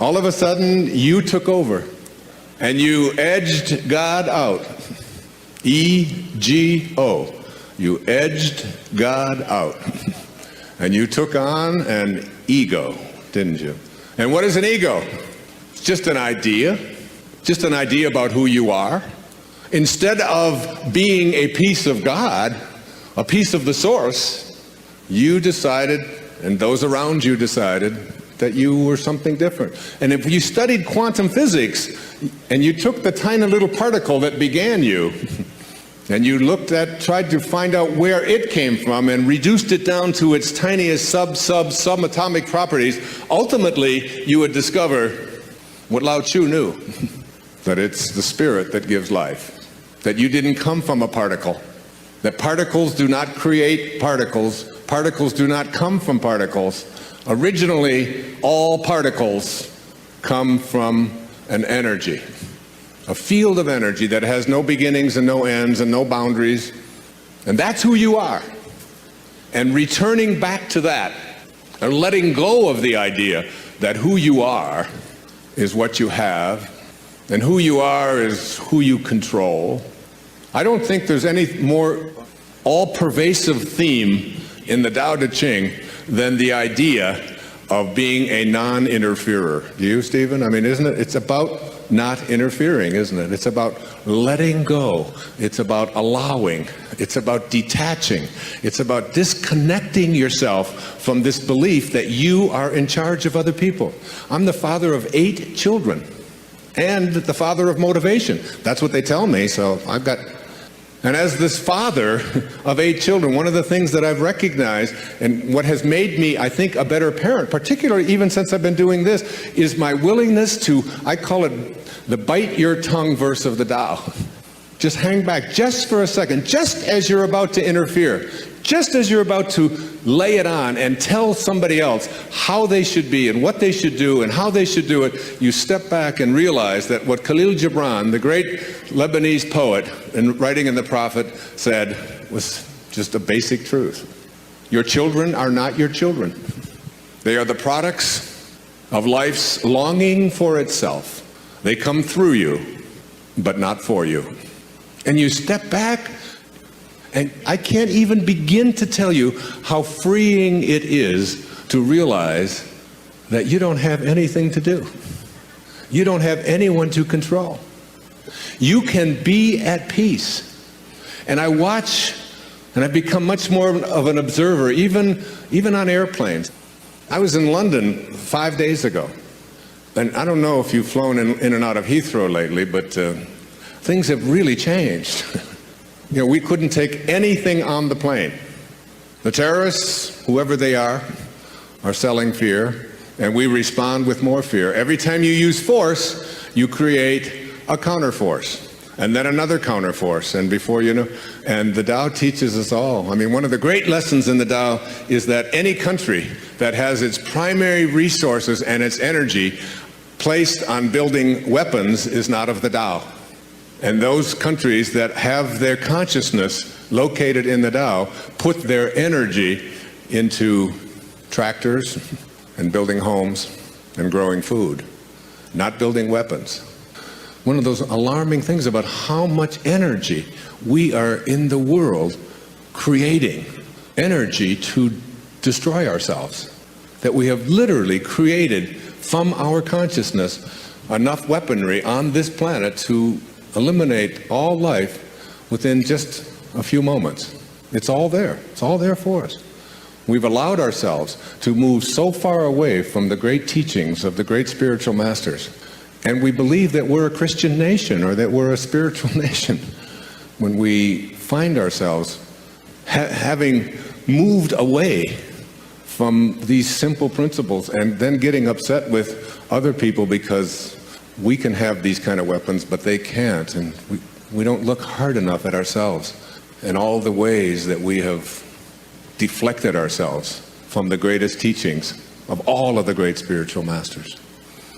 All of a sudden, you took over, and you edged God out. E-G-O. You edged God out. And you took on an ego, didn't you? And what is an ego? It's just an idea about who you are. Instead of being a piece of God, a piece of the source, you decided, and those around you decided, that you were something different. And if you studied quantum physics, and you took the tiny little particle that began you, and you tried to find out where it came from and reduced it down to its tiniest subatomic properties, ultimately you would discover what Lao Tzu knew, that it's the spirit that gives life, that you didn't come from a particle, that particles do not create particles, particles do not come from particles. Originally, all particles come from an energy. A field of energy that has no beginnings and no ends and no boundaries. And that's who you are. And returning back to that and letting go of the idea that who you are is what you have and who you are is who you control. I don't think there's any more all-pervasive theme in the Tao Te Ching than the idea of being a non-interferer. Do you, Stephen? I mean, isn't it? It's about not interfering, isn't it? It's about letting go. It's about allowing. It's about detaching. It's about disconnecting yourself from this belief that you are in charge of other people. I'm the father of 8 children and the father of motivation. That's what they tell me, so I've got... And as this father of 8 children, one of the things that I've recognized and what has made me, I think, a better parent, particularly even since I've been doing this, is my willingness to, I call it the bite your tongue verse of the Tao. Just hang back just for a second, just as you're about to interfere, just as you're about to lay it on and tell somebody else how they should be and what they should do and how they should do it, you step back and realize that what Khalil Gibran, the great Lebanese poet, in writing in the Prophet, said was just a basic truth. Your children are not your children. They are the products of life's longing for itself. They come through you, but not for you. And you step back, and I can't even begin to tell you how freeing it is to realize that you don't have anything to do. You don't have anyone to control. You can be at peace. And I watch, and I've become much more of an observer, even on airplanes. I was in London 5 days ago. And I don't know if you've flown in and out of Heathrow lately, but things have really changed. You know, we couldn't take anything on the plane. The terrorists, whoever they are selling fear, and we respond with more fear. Every time you use force, you create a counterforce, and then another counterforce, and before you know, and the Tao teaches us all. I mean, one of the great lessons in the Tao is that any country that has its primary resources and its energy placed on building weapons is not of the Tao. And those countries that have their consciousness located in the Tao put their energy into tractors and building homes and growing food, not building weapons. One of those alarming things about how much energy we are in the world creating, energy to destroy ourselves, that we have literally created from our consciousness enough weaponry on this planet to eliminate all life within just a few moments. It's all there. It's all there for us. We've allowed ourselves to move so far away from the great teachings of the great spiritual masters. And we believe that we're a Christian nation or that we're a spiritual nation when we find ourselves having moved away from these simple principles and then getting upset with other people because we can have these kind of weapons, but they can't. And we don't look hard enough at ourselves and all the ways that we have deflected ourselves from the greatest teachings of all of the great spiritual masters.